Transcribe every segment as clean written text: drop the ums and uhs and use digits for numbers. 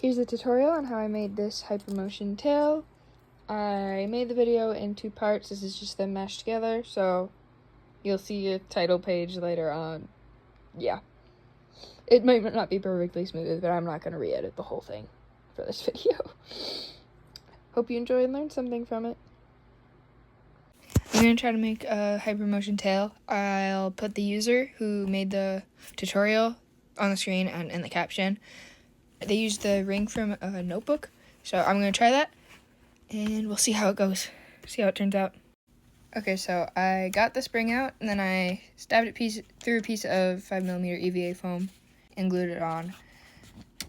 Here's a tutorial on how I made this Hypermotion tail. I made the video in 2 parts. This is just them mashed together, so you'll see a title page later on. Yeah. It might not be perfectly smooth, but I'm not going to re-edit the whole thing for this video. Hope you enjoy and learn something from it. I'm going to try to make a Hypermotion tail. I'll put the user who made the tutorial on the screen and in the caption. They used the ring from a notebook, so I'm going to try that, and we'll see how it goes, see how it turns out. Okay, so I got the spring out, and then I stabbed it through a piece of 5mm EVA foam and glued it on.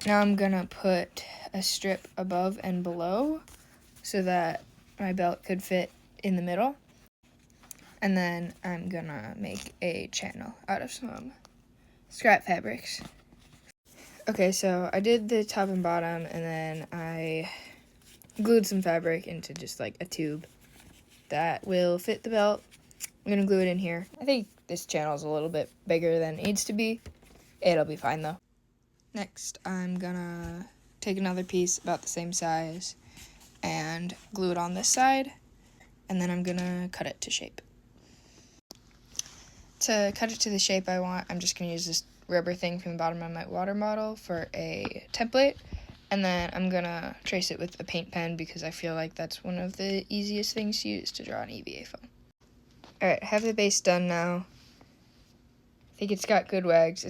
Now I'm going to put a strip above and below so that my belt could fit in the middle. And then I'm going to make a channel out of some scrap fabrics. Okay, so I did the top and bottom, and then I glued some fabric into just like a tube that will fit the belt. I'm gonna glue it in here. I think this channel is a little bit bigger than it needs to be. It'll be fine though. Next, I'm gonna take another piece about the same size and glue it on this side, and then I'm gonna cut it to shape. To cut it to the shape I want, I'm just gonna use this rubber thing from the bottom of my water bottle for a template, and then I'm gonna trace it with a paint pen because I feel like that's one of the easiest things to use to draw an EVA foam. Alright, I have the base done now. I think it's got good wags.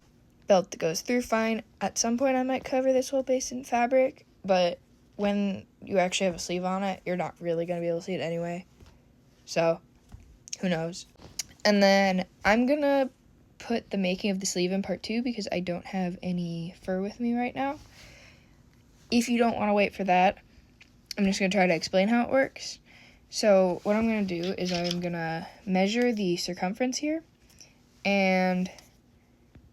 Belt that goes through fine. At some point I might cover this whole base in fabric, but when you actually have a sleeve on it, you're not really gonna be able to see it anyway. So, who knows. And then I'm gonna put the making of the sleeve in part 2 because I don't have any fur with me right now. If you don't want to wait for that, I'm just going to try to explain how it works. So what I'm going to do is I'm going to measure the circumference here, and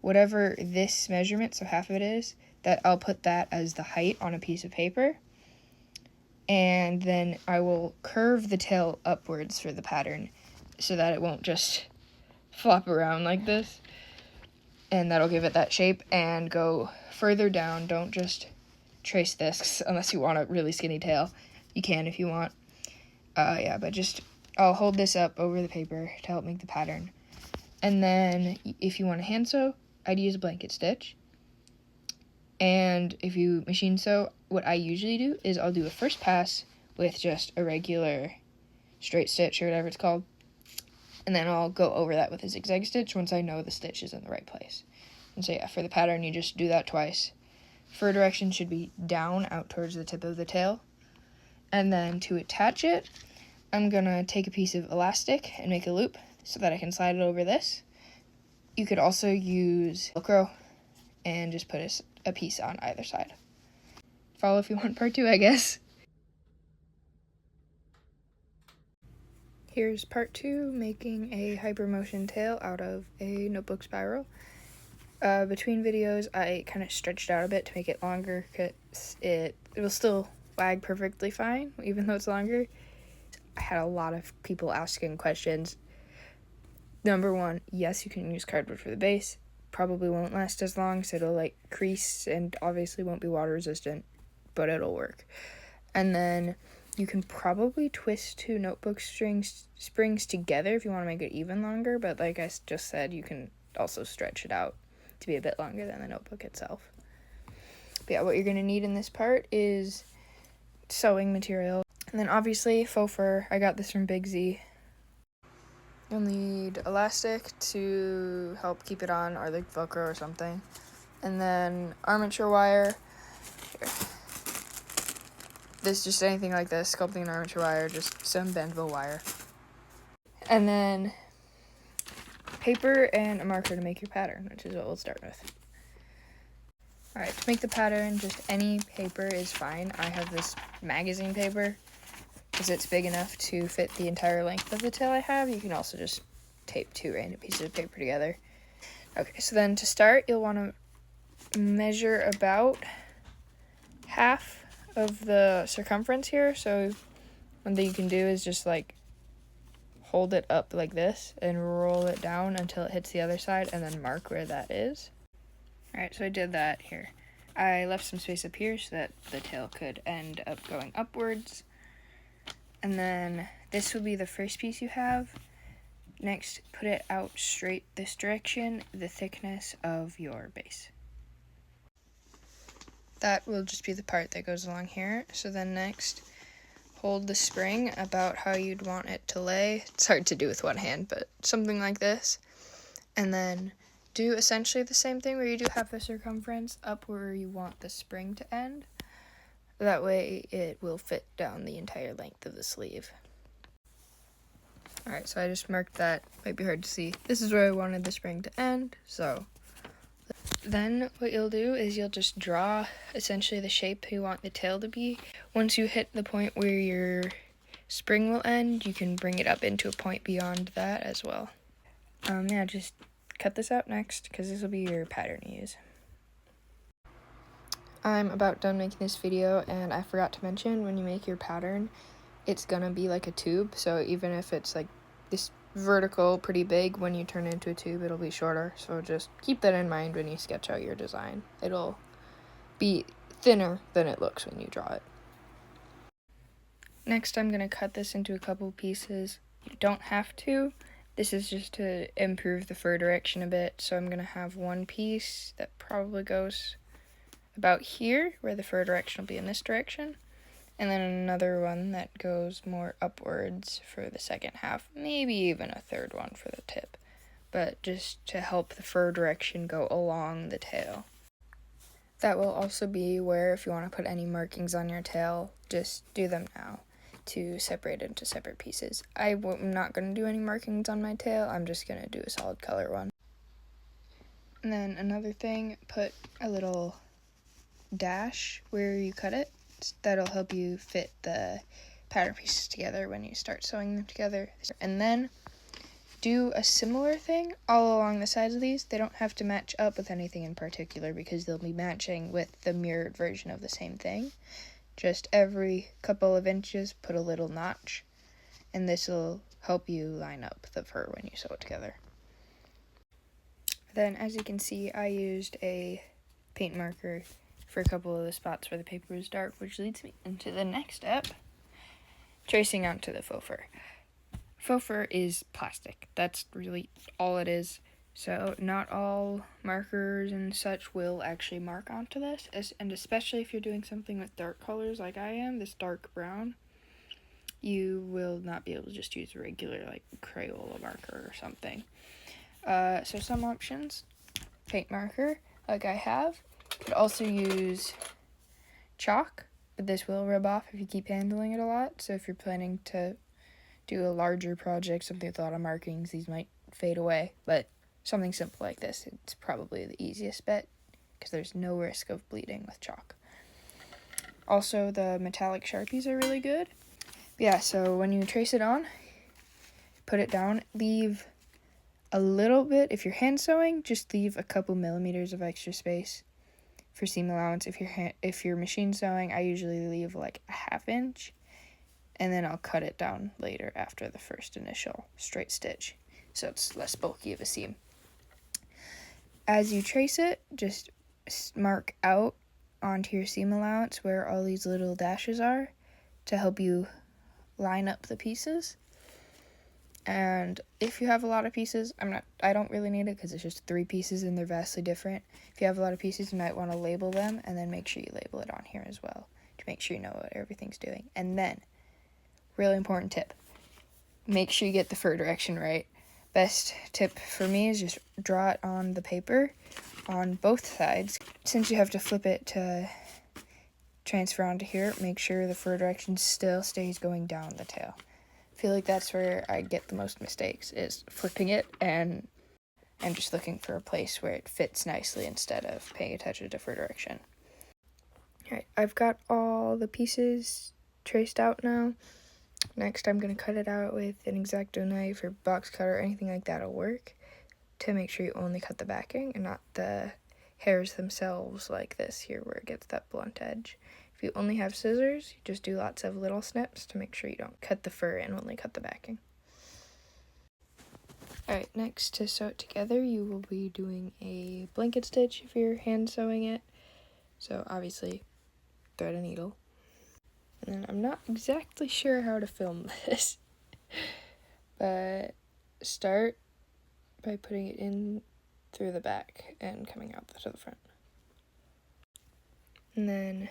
whatever this measurement, so half of it is, that I'll put that as the height on a piece of paper, and then I will curve the tail upwards for the pattern so that it won't just flop around like this, and that'll give it that shape. And go further down. Don't just trace this unless you want a really skinny tail. You can if you want. Yeah, but just I'll hold this up over the paper to help make the pattern. And then if you want to hand sew, I'd use a blanket stitch. And if you machine sew, what I usually do is I'll do a first pass with just a regular straight stitch or whatever it's called. And then I'll go over that with a zigzag stitch once I know the stitch is in the right place. And so yeah, for the pattern, you just do that twice. Fur direction should be down, out towards the tip of the tail. And then to attach it, I'm gonna take a piece of elastic and make a loop so that I can slide it over this. You could also use Velcro and just put a piece on either side. Follow if you want part 2, I guess. Here's part 2, making a Hypermotion tail out of a notebook spiral. Between videos, I kind of stretched out a bit to make it longer because it will still wag perfectly fine, even though it's longer. I had a lot of people asking questions. Number 1, yes, you can use cardboard for the base. Probably won't last as long, so it'll like crease and obviously won't be water resistant, but it'll work. And then you can probably twist 2 notebook springs together if you want to make it even longer, but like I just said, you can also stretch it out to be a bit longer than the notebook itself. But yeah, what you're going to need in this part is sewing material, and then obviously faux fur. I got this from Big Z. You'll need elastic to help keep it on, or like Velcro or something, and then armature wire. Here. This, just anything like this, sculpting an armature wire, just some bendable wire. And then paper and a marker to make your pattern, which is what we'll start with. Alright, to make the pattern, just any paper is fine. I have this magazine paper because it's big enough to fit the entire length of the tail I have. You can also just tape 2 random pieces of paper together. Okay, so then to start, you'll want to measure about half of the circumference here. So one thing you can do is just like hold it up like this and roll it down until it hits the other side, and then mark where that is. Alright, so I did that here. I left some space up here so that the tail could end up going upwards. And then this will be the first piece you have. Next, put it out straight this direction, the thickness of your base. That will just be the part that goes along here. So then next, hold the spring about how you'd want it to lay. It's hard to do with one hand, but something like this. And then do essentially the same thing where you do have the circumference up where you want the spring to end. That way it will fit down the entire length of the sleeve. Alright, so I just marked that. Might be hard to see. This is where I wanted the spring to end, so then what you'll do is you'll just draw essentially the shape you want the tail to be. Once you hit the point where your spring will end, you can bring it up into a point beyond that as well. Yeah, just cut this out next, because this will be your pattern you use. I'm about done making this video, and I forgot to mention, when you make your pattern, it's gonna be like a tube, so even if it's like this vertical, pretty big, when you turn it into a tube, it'll be shorter, so just keep that in mind when you sketch out your design. It'll be thinner than it looks when you draw it. Next, I'm gonna cut this into a couple pieces. You don't have to. This is just to improve the fur direction a bit, so I'm gonna have one piece that probably goes about here, where the fur direction will be in this direction, and then another one that goes more upwards for the second half, maybe even a third one for the tip, but just to help the fur direction go along the tail. That will also be where, if you want to put any markings on your tail, just do them now to separate into separate pieces. I'm not going to do any markings on my tail, I'm just going to do a solid color one. And then another thing, put a little dash where you cut it. That'll help you fit the pattern pieces together when you start sewing them together. And then do a similar thing all along the sides of these. They don't have to match up with anything in particular because they'll be matching with the mirrored version of the same thing. Just every couple of inches put a little notch, and this will help you line up the fur when you sew it together. Then, as you can see, I used a paint marker for a couple of the spots where the paper is dark, which leads me into the next step, tracing onto the faux fur. Faux fur is plastic. That's really all it is. So not all markers and such will actually mark onto this, and especially if you're doing something with dark colors like I am, this dark brown, you will not be able to just use a regular like Crayola marker or something. So some options, paint marker like I have. You could also use chalk, but this will rub off if you keep handling it a lot. So if you're planning to do a larger project, something with a lot of markings, these might fade away. But something simple like this, it's probably the easiest bet because there's no risk of bleeding with chalk. Also, the metallic Sharpies are really good. But yeah, so when you trace it on, put it down, leave a little bit. If you're hand sewing, just leave a couple millimeters of extra space for seam allowance. If you're machine sewing, I usually leave like a ½ inch, and then I'll cut it down later after the first initial straight stitch, so it's less bulky of a seam. As you trace it, just mark out onto your seam allowance where all these little dashes are to help you line up the pieces. And if you have a lot of pieces, I don't really need it because it's just 3 pieces and they're vastly different. If you have a lot of pieces, you might want to label them, and then make sure you label it on here as well to make sure you know what everything's doing. And then, really important tip, make sure you get the fur direction right. Best tip for me is just draw it on the paper on both sides. Since you have to flip it to transfer onto here, make sure the fur direction still stays going down the tail. I feel like that's where I get the most mistakes, is flipping it and I'm just looking for a place where it fits nicely instead of paying attention to fur direction. Alright, I've got all the pieces traced out now. Next, I'm going to cut it out with an X-Acto knife or box cutter, anything like that will work, to make sure you only cut the backing and not the hairs themselves like this here where it gets that blunt edge. If you only have scissors, you just do lots of little snips to make sure you don't cut the fur and only cut the backing. Alright, next, to sew it together, you will be doing a blanket stitch if you're hand sewing it. So obviously thread a needle. And then I'm not exactly sure how to film this, but start by putting it in through the back and coming out to the front. And then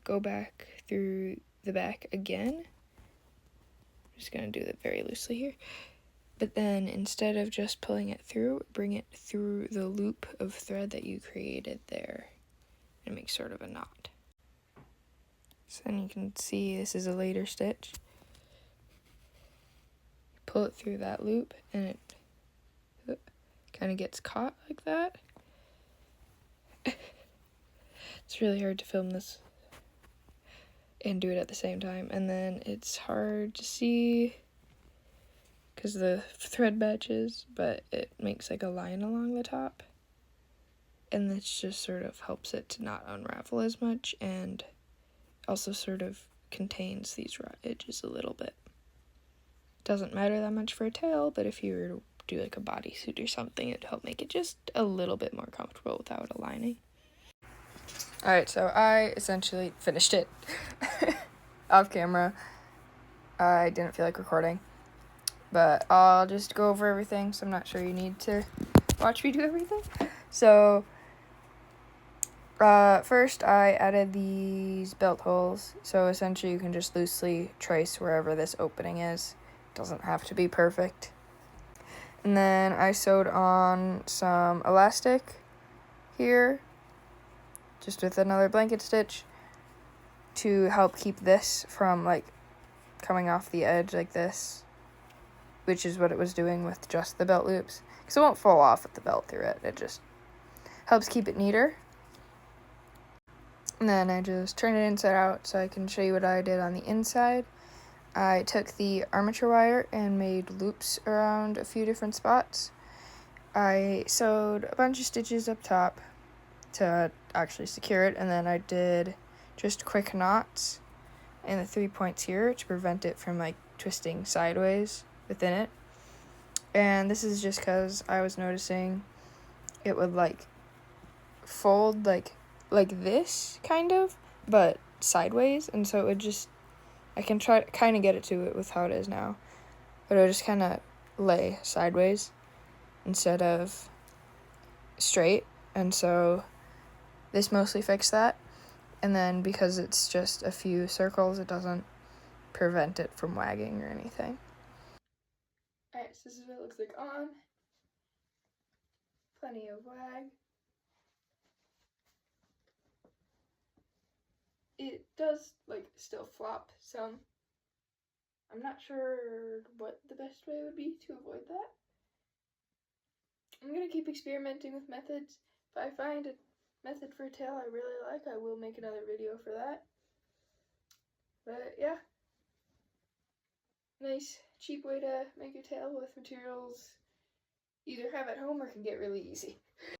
go back through the back again. I'm just going to do that very loosely here. But then instead of just pulling it through, bring it through the loop of thread that you created there and make sort of a knot. So then you can see this is a later stitch. Pull it through that loop and it kind of gets caught like that. It's really hard to film this and do it at the same time, and then it's hard to see because the thread matches, but it makes like a line along the top, and this just sort of helps it to not unravel as much and also sort of contains these raw edges a little bit. Doesn't matter that much for a tail, but if you were to do like a bodysuit or something, it'd help make it just a little bit more comfortable without a lining. Alright, so I essentially finished it off camera. I didn't feel like recording, but I'll just go over everything, so I'm not sure you need to watch me do everything. So, first I added these belt holes, so essentially you can just loosely trace wherever this opening is. It doesn't have to be perfect. And then I sewed on some elastic here, just with another blanket stitch, to help keep this from like coming off the edge like this, which is what it was doing with just the belt loops, because it won't fall off with the belt through it. It just helps keep it neater. And then I just turn it inside out so I can show you what I did on the inside. I took the armature wire and made loops around a few different spots. I sewed a bunch of stitches up top to actually secure it, and then I did just quick knots in the 3 points here to prevent it from like twisting sideways within it. And this is just because I was noticing it would like fold like this kind of, but sideways, and so it would just, I can try to kind of get it to it with how it is now, but it would just kind of lay sideways instead of straight, and so this mostly fixed that. And then because it's just a few circles, it doesn't prevent it from wagging or anything. Alright, so this is what it looks like on. Plenty of wag. It does like still flop some. I'm not sure what the best way would be to avoid that. I'm gonna keep experimenting with methods. If I find a method for a tail I really like, I will make another video for that. But yeah, nice cheap way to make a tail with materials you either have at home or can get really easy.